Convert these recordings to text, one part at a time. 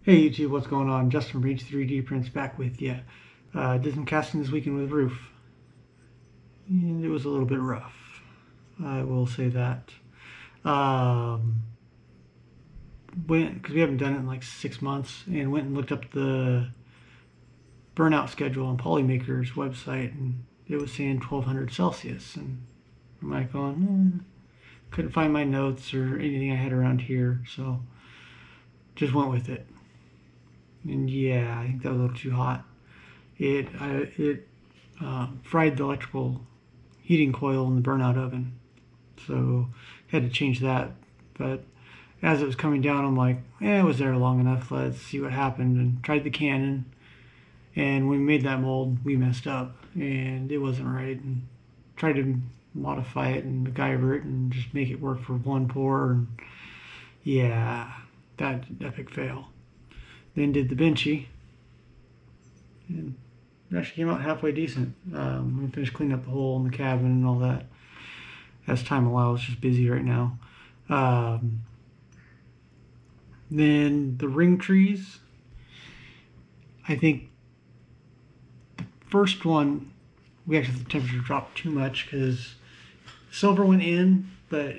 Hey YouTube, what's going on? Justin from H3D Prints back with you. Did some casting this weekend with roof, and it was a little bit rough. I will say that. Because we haven't done it in like 6 months, and went and looked up the burnout schedule on Polymaker's website, and it was saying 1200 Celsius, and I'm like going, couldn't find my notes or anything I had around here, so just went with it. And yeah, I think that was a little too hot. It fried the electrical heating coil in the burnout oven, so had to change that. But as it was coming down, I'm like, it was there long enough. Let's see what happened. And tried the Canon, and when we made that mold, we messed up, and it wasn't right. And tried to modify it and MacGyver it and just make it work for one pour. And yeah, that epic fail. Then did the benchy, and it actually came out halfway decent. We finished cleaning up the hole in the cabin and all that as time allows. Just busy right now. Then the ring trees, I think the first one, we actually the temperature dropped too much because silver went in, but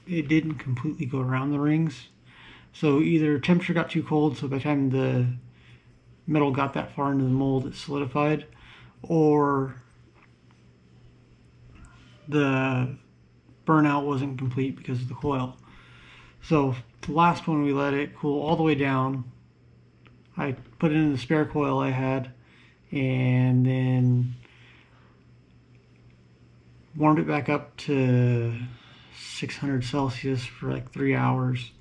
it didn't completely go around the rings. So either temperature got too cold, so by the time the metal got that far into the mold it solidified, or the burnout wasn't complete because of the coil. So the last one we let it cool all the way down. I put it in the spare coil I had, and then warmed it back up to 600 Celsius for like 3 hours.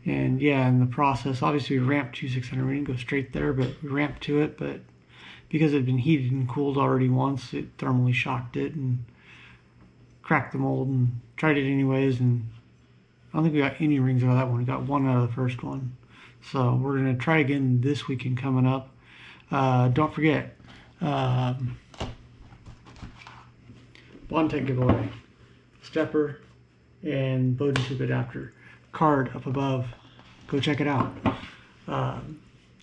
And yeah, in the process, obviously we ramped to 600. We didn't go straight there, but we ramped to it. But because it had been heated and cooled already once, it thermally shocked it and cracked the mold, and tried it anyways. And I don't think we got any rings out of that one. We got one out of the first one. So we're going to try again this weekend coming up. Don't forget, Bondtech giveaway, stepper and Bowden tube adapter. Card up above, go check it out.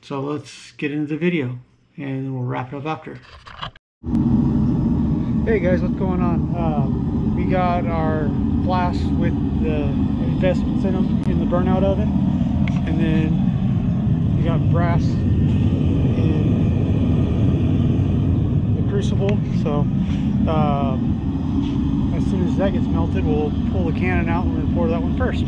So let's get into the video and we'll wrap it up after. Hey guys, what's going on? We got our flasks with the investments in them in the burnout oven, and then we got brass in the crucible. So as soon as that gets melted, we'll pull the cannon out and we're gonna pour that one first.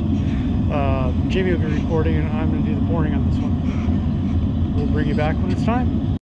Jamie will be recording, and I'm going to do the pouring on this one. We'll bring you back when it's time.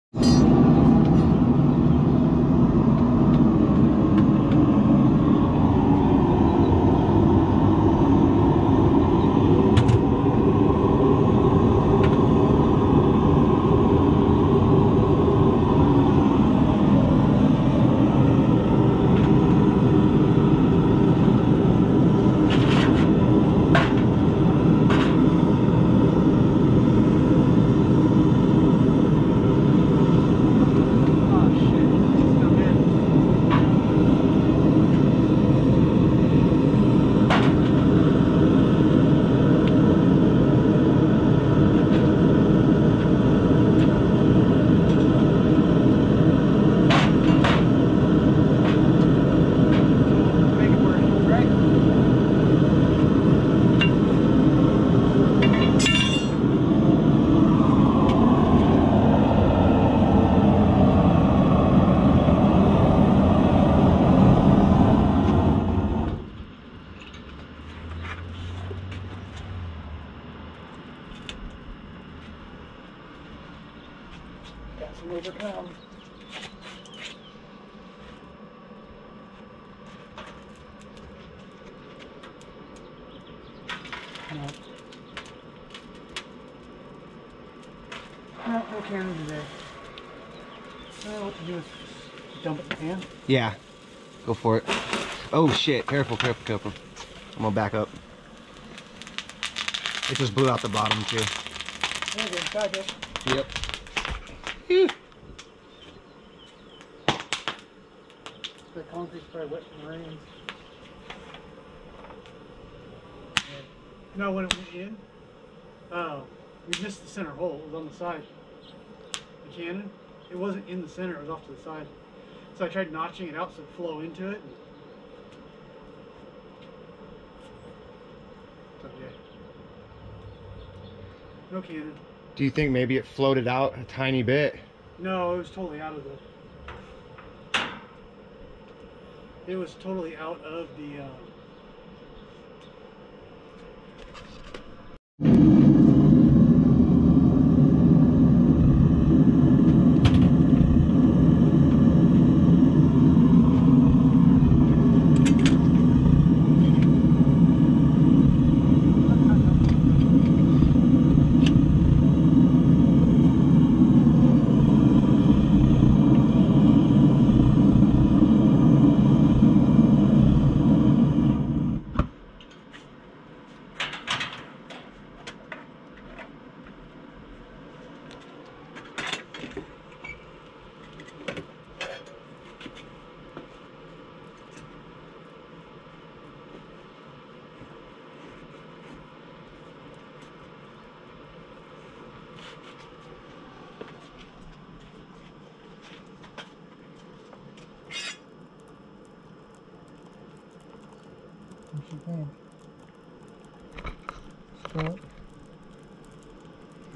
Got some overcome. No cannon today. What to do is dump it in the pan? Yeah, go for it. Oh shit, careful, careful, careful. I'm gonna back up. It just blew out the bottom too. Okay, got it. Yep. The concrete's probably wet from the rain. No, when it went in, We missed the center hole. It was on the side. The cannon, it wasn't in the center. It was off to the side. So I tried notching it out so it would flow into it. So yeah, no cannon. Do you think maybe it floated out a tiny bit? No, it was totally out of the. It was totally out of the.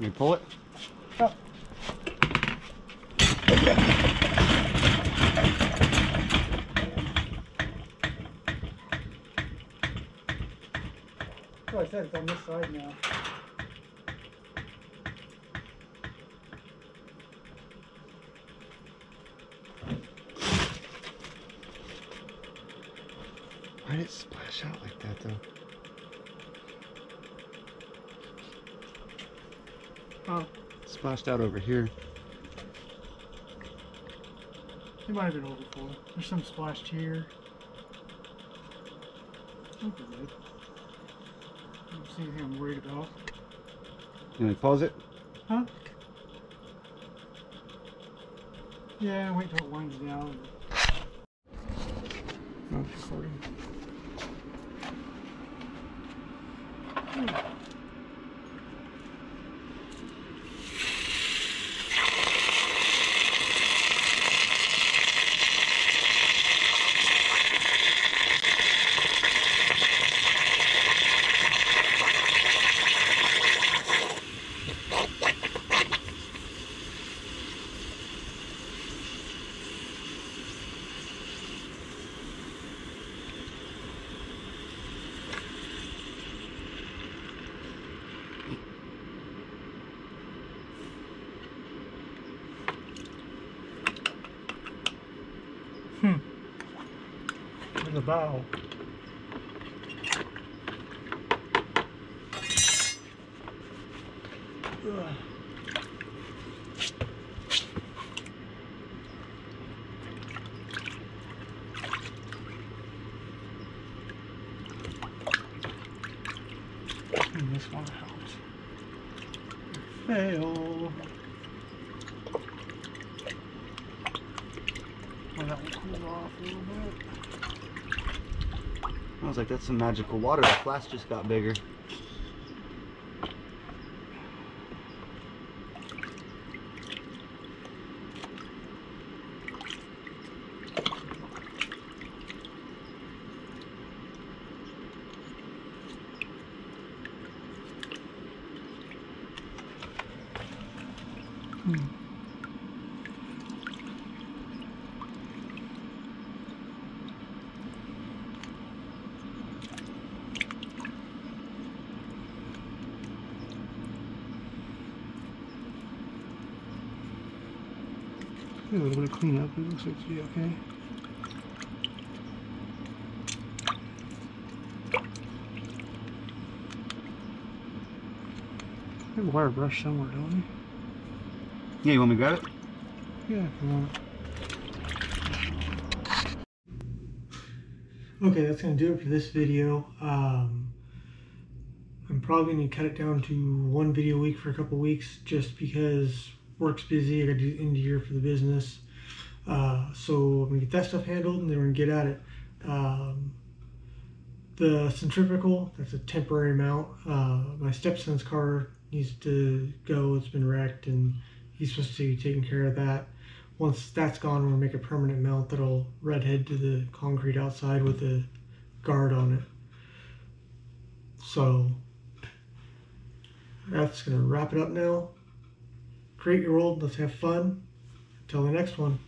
Let me pull it. Oh. Oh, I said it's on this side now. Why did it splash out like that though? Oh, It splashed out over here. it might have been overfull. There's some splashed here. Okay, good. I don't see anything I'm worried about. You want me to pause it? Huh? Yeah, wait till it winds down. No, it's recording. In the bow. Ugh. And this one helps. Fail. Well, that one cooled off a little bit. I was like, that's some magical water. The flask just got bigger. A little bit of cleanup, it looks like to be okay. We have a wire brush somewhere, don't we? Yeah, you want me to grab it? Yeah, if you want. Okay, that's going to do it for this video. I'm probably going to cut it down to one video a week for a couple weeks just because work's busy. I got to do end of year for the business. So I'm going to get that stuff handled and then we're going to get at it. The centrifugal, that's a temporary mount. My stepson's car needs to go. It's been wrecked, and he's supposed to be taking care of that. Once that's gone, we'll make a permanent mount that'll redhead to the concrete outside with a guard on it. So that's going to wrap it up now. Create your world. Let's have fun. Until the next one.